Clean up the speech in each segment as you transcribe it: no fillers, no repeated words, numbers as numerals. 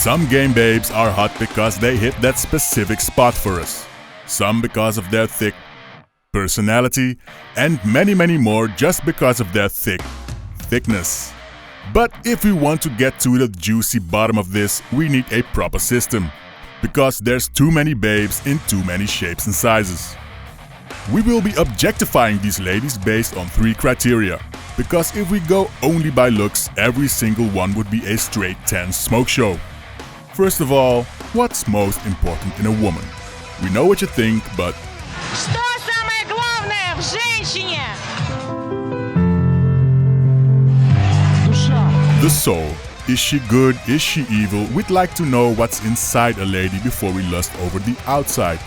Some game babes are hot because they hit that specific spot for us. Some because of their thick personality, and many more just because of their thickness. But if we want to get to the juicy bottom of this, we need a proper system. Because there's too many babes in too many shapes and sizes. We will be objectifying these ladies based on 3 criteria. Because if we go only by looks, every single one would be a straight 10 smoke show. First of all, what's most important in a woman? We know what you think, but... Что самое главное в женщине? The soul. Is she good? Is she evil? We'd like to know what's inside a lady before we lust over the outside.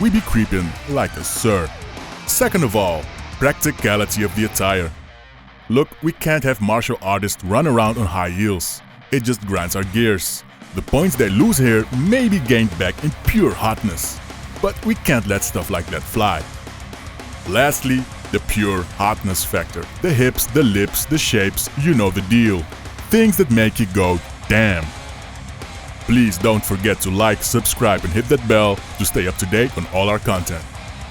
We be creeping like a sir. Second of all, practicality of the attire. Look, we can't have martial artists run around on high heels. It just grinds our gears. The points they lose here may be gained back in pure hotness. But we can't let stuff like that fly. Lastly, the pure hotness factor. The hips, the lips, the shapes, you know the deal. Things that make you go, damn. Please don't forget to like, subscribe and hit that bell to stay up to date on all our content.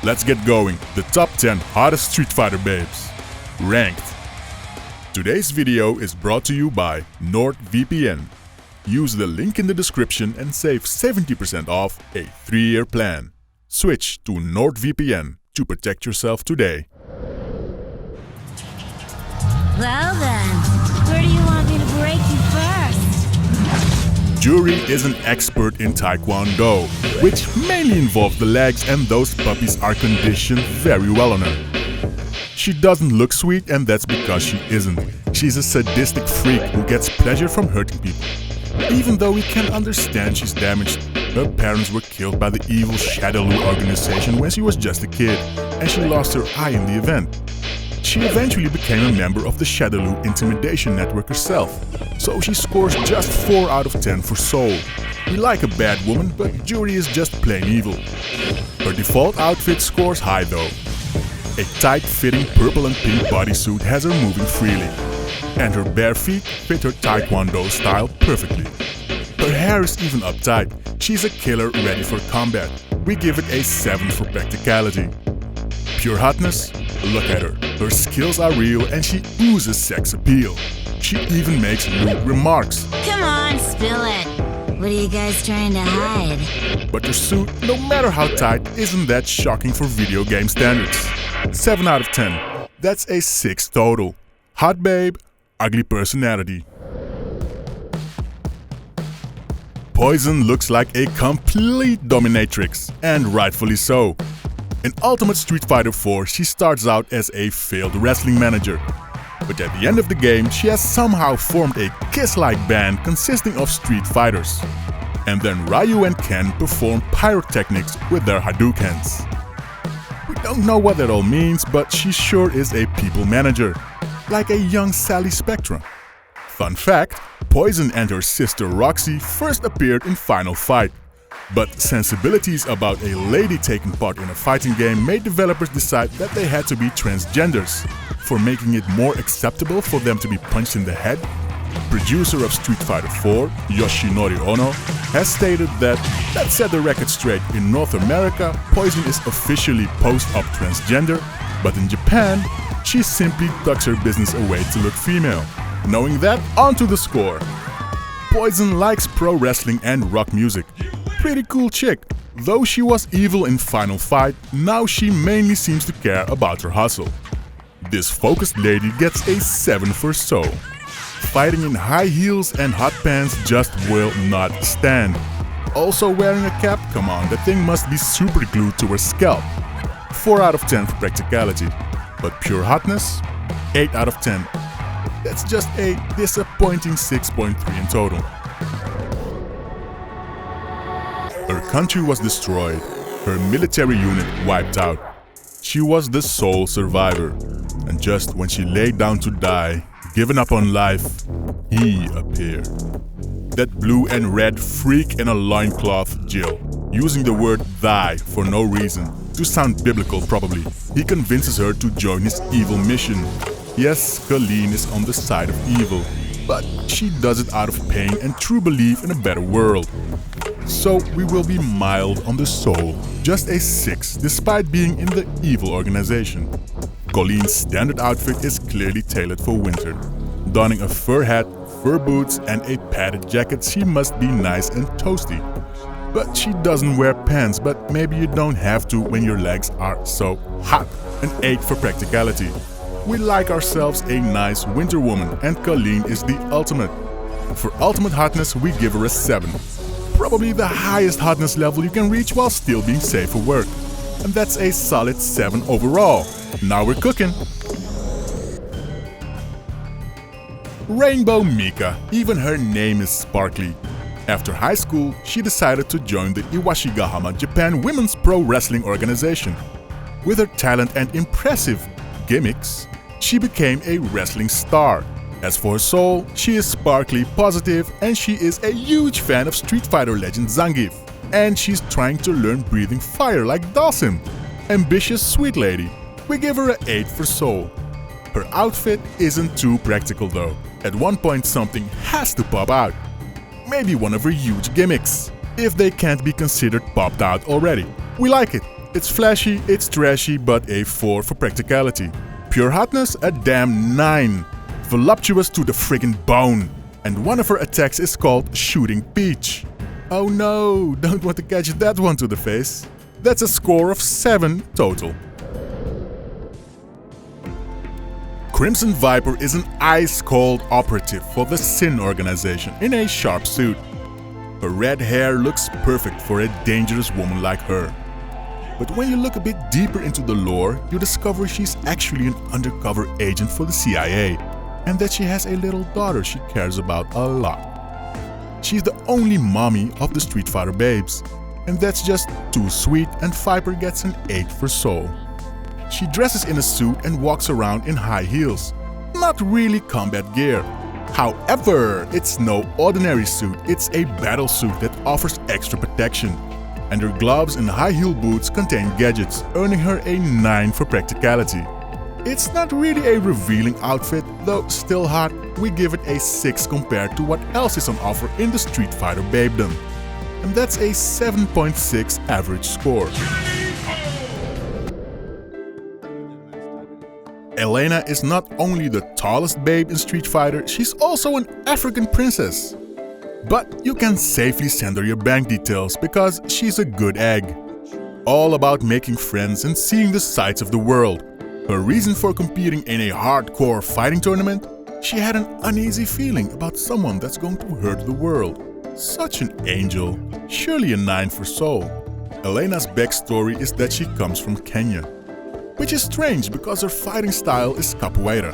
Let's get going. The top 10 hottest Street Fighter babes. Ranked. Today's video is brought to you by NordVPN. Use the link in the description and save 70% off a 3-year plan. Switch to NordVPN to protect yourself today. Well then, where do you want me to break you first? Juri is an expert in Taekwondo, which mainly involves the legs, and those puppies are conditioned very well on her. She doesn't look sweet, and that's because she isn't. She's a sadistic freak who gets pleasure from hurting people. Even though we can understand she's damaged, her parents were killed by the evil Shadowloo organization when she was just a kid, and she lost her eye in the event. She eventually became a member of the Shadowloo intimidation network herself, so she scores just 4 out of 10 for soul. We like a bad woman, but Juri is just plain evil. Her default outfit scores high though. A tight-fitting purple and pink bodysuit has her moving freely, and her bare feet fit her Taekwondo style perfectly. Her hair is even uptight. She's a killer ready for combat. We give it a 7 for practicality. Pure hotness? Look at her. Her skills are real and she oozes sex appeal. She even makes lewd remarks. Come on, spill it. What are you guys trying to hide? But her suit, no matter how tight, isn't that shocking for video game standards. 7 out of 10. That's a 6 total. Hot babe, ugly personality. Poison looks like a complete dominatrix, and rightfully so. In Ultimate Street Fighter 4, she starts out as a failed wrestling manager. But at the end of the game, she has somehow formed a Kiss-like band consisting of Street Fighters. And then Ryu and Ken perform pyrotechnics with their Hadoukens. We don't know what that all means, but she sure is a people manager. Like a young Sally Spectra. Fun fact, Poison and her sister Roxy first appeared in Final Fight. But sensibilities about a lady taking part in a fighting game made developers decide that they had to be transgenders. For making it more acceptable for them to be punched in the head, producer of Street Fighter 4, Yoshinori Ono, has stated that, let's set the record straight, in North America, Poison is officially post-op transgender, but in Japan, she simply tucks her business away to look female. Knowing that, onto the score. Poison likes pro wrestling and rock music. Pretty cool chick. Though she was evil in Final Fight, now she mainly seems to care about her hustle. This focused lady gets a 7 for soul. Fighting in high heels and hot pants just will not stand. Also wearing a cap? Come on, that thing must be super glued to her scalp. 4 out of 10 for practicality. But pure hotness? 8 out of 10. That's just a disappointing 6.3 in total. Her country was destroyed, her military unit wiped out. She was the sole survivor, and just when she laid down to die, given up on life, he appeared. That blue and red freak in a loincloth, Jill, using the word thy for no reason, to sound biblical probably. He convinces her to join his evil mission. Yes, Kolin is on the side of evil. but she does it out of pain and true belief in a better world. So we will be mild on the soul, just a 6 despite being in the evil organization. Kolin's standard outfit is clearly tailored for winter. Donning a fur hat, fur boots and a padded jacket, she must be nice and toasty. But she doesn't wear pants, but maybe you don't have to when your legs are so hot. An 8 for practicality. We like ourselves a nice winter woman and Kolin is the ultimate. For ultimate hotness we give her a 7. Probably the highest hotness level you can reach while still being safe for work. And that's a solid 7 overall. Now we're cooking. Rainbow Mika, even her name is sparkly. After high school, she decided to join the Iwashigahama Japan Women's Pro Wrestling Organization. With her talent and impressive gimmicks, she became a wrestling star. As for her soul, she is sparkly, positive, and she is a huge fan of Street Fighter legend Zangief. And she's trying to learn breathing fire like Dawson. Ambitious sweet lady. We give her an 8 for soul. Her outfit isn't too practical though. At one point something has to pop out. Maybe one of her huge gimmicks, if they can't be considered popped out already. We like it. It's flashy, it's trashy, but a 4 for practicality. Pure hotness, a damn 9. Voluptuous to the friggin' bone. And one of her attacks is called Shooting Peach. Oh no, don't want to catch that one to the face. That's a score of 7 total. Crimson Viper is an ice-cold operative for the Sin organization in a sharp suit. Her red hair looks perfect for a dangerous woman like her. But when you look a bit deeper into the lore, you discover she's actually an undercover agent for the CIA, and that she has a little daughter she cares about a lot. She's the only mommy of the Street Fighter babes, and that's just too sweet, and Viper gets an 8 for soul. She dresses in a suit and walks around in high heels. Not really combat gear. However, it's no ordinary suit, it's a battle suit that offers extra protection. And her gloves and high heel boots contain gadgets, earning her a 9 for practicality. It's not really a revealing outfit, though still hot. We give it a 6 compared to what else is on offer in the Street Fighter babedom. And that's a 7.6 average score. Elena is not only the tallest babe in Street Fighter, she's also an African princess. But you can safely send her your bank details because she's a good egg. All about making friends and seeing the sights of the world. Her reason for competing in a hardcore fighting tournament? She had an uneasy feeling about someone that's going to hurt the world. Such an angel. Surely a 9 for soul. Elena's backstory is that she comes from Kenya. Which is strange because her fighting style is capoeira,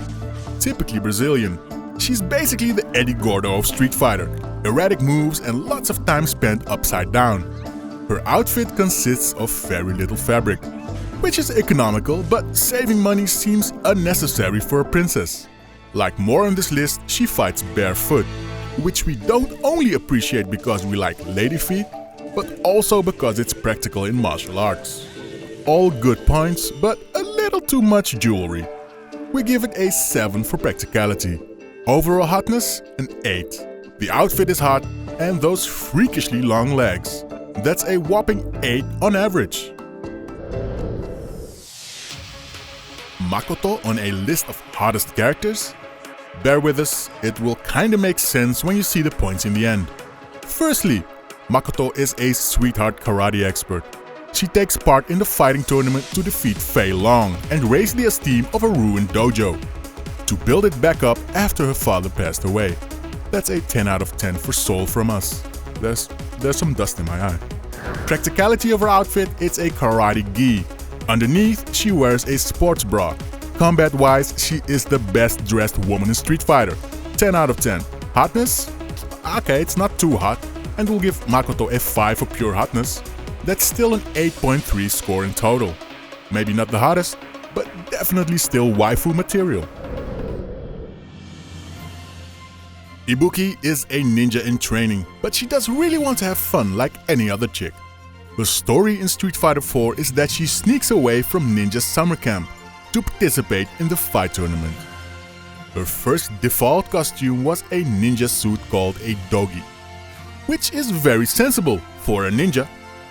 typically Brazilian. She's basically the Eddie Gordo of Street Fighter, erratic moves and lots of time spent upside down. Her outfit consists of very little fabric, which is economical, but saving money seems unnecessary for a princess. Like more on this list, she fights barefoot, which we don't only appreciate because we like lady feet, but also because it's practical in martial arts. All good points, but a little too much jewelry. We give it a 7 for practicality. Overall hotness, an 8. The outfit is hot, and those freakishly long legs. That's a whopping 8 on average. Makoto on a list of hottest characters? Bear with us, it will kinda make sense when you see the points in the end. Firstly, Makoto is a sweetheart karate expert. She takes part in the fighting tournament to defeat Fei Long and raise the esteem of a ruined dojo, to build it back up after her father passed away. That's a 10 out of 10 for soul from us. There's some dust in my eye. Practicality of her outfit, it's a karate gi. Underneath, she wears a sports bra. Combat-wise, she is the best dressed woman in Street Fighter. 10 out of 10. Hotness? Okay, it's not too hot. And we'll give Makoto a 5 for pure hotness. That's still an 8.3 score in total. Maybe not the hottest, but definitely still waifu material. Ibuki is a ninja in training, but she does really want to have fun like any other chick. Her story in Street Fighter 4 is that she sneaks away from ninja summer camp to participate in the fight tournament. Her first default costume was a ninja suit called a dogi, which is very sensible for a ninja.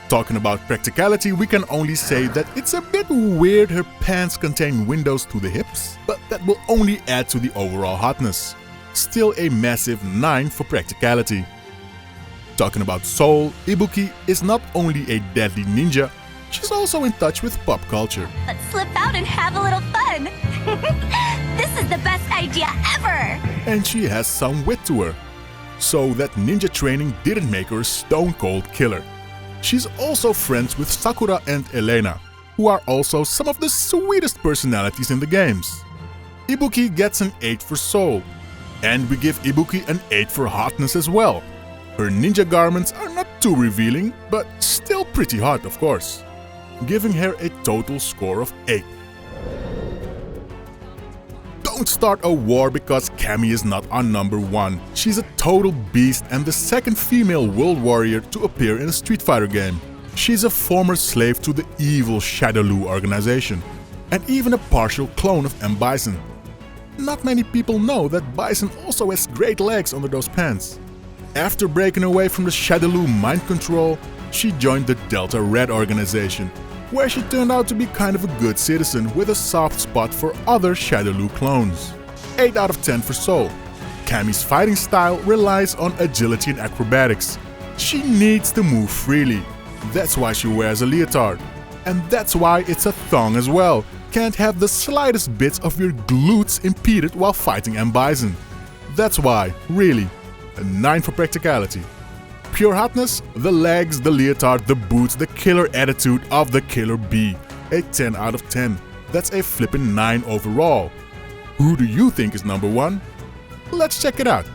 Talking about practicality, we can only say that it's a bit weird her pants contain windows to the hips, but that will only add to the overall hotness. Still a massive 9 for practicality. Talking about soul, Ibuki is not only a deadly ninja, she's also in touch with pop culture. Let's slip out and have a little fun. This is the best idea ever. And she has some wit to her. So that ninja training didn't make her a stone-cold killer. She's also friends with Sakura and Elena, who are also some of the sweetest personalities in the games. Ibuki gets an 8 for soul, and we give Ibuki an 8 for hotness as well. Her ninja garments are not too revealing, but still pretty hot, of course, giving her a total score of 8. Don't start a war because Cammy is not our number 1. She's a total beast and the second female world warrior to appear in a Street Fighter game. She's a former slave to the evil Shadowloo organization, and even a partial clone of M. Bison. Not many people know that Bison also has great legs under those pants. After breaking away from the Shadowloo mind control, she joined the Delta Red organization, where she turned out to be kind of a good citizen with a soft spot for other Shadowloo clones. 8 out of 10 for soul. Cammy's fighting style relies on agility and acrobatics. She needs to move freely. That's why she wears a leotard. And that's why it's a thong as well. Can't have the slightest bits of your glutes impeded while fighting M. Bison. That's why, really, a 9 for practicality. Pure hotness, the legs, the leotard, the boots, the killer attitude of the killer bee. A 10 out of 10. That's a flippin' 9 overall. Who do you think is number 1? Let's check it out.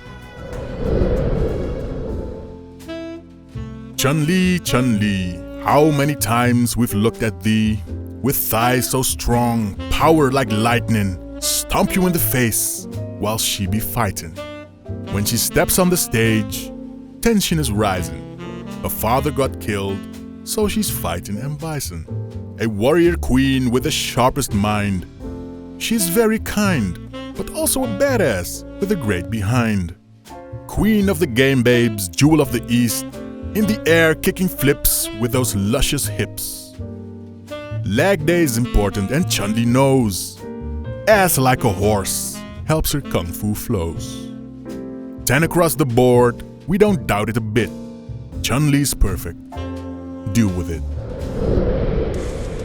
Chun-Li, Chun-Li, how many times we've looked at thee, with thighs so strong, power like lightning, stomp you in the face, while she be fighting. When she steps on the stage, tension is rising. Her father got killed, so she's fighting M. Bison. A warrior queen with the sharpest mind. She's very kind, but also a badass with a great behind. Queen of the game babes, jewel of the east, in the air kicking flips with those luscious hips. Leg day is important and Chun-Li knows. Ass like a horse helps her kung fu flows. 10 across the board, we don't doubt it a bit. Chun-Li's perfect. Deal with it.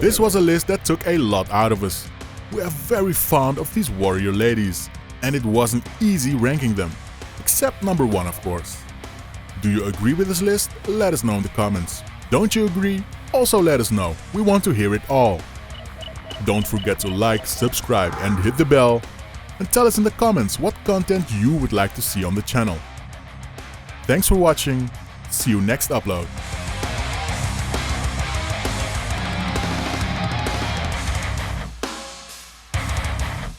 This was a list that took a lot out of us. We are very fond of these warrior ladies, and it wasn't easy ranking them. Except number 1, of course. Do you agree with this list? Let us know in the comments. Don't you agree? Also let us know. We want to hear it all. Don't forget to like, subscribe and hit the bell. And tell us in the comments what content you would like to see on the channel. Thanks for watching. See you next upload.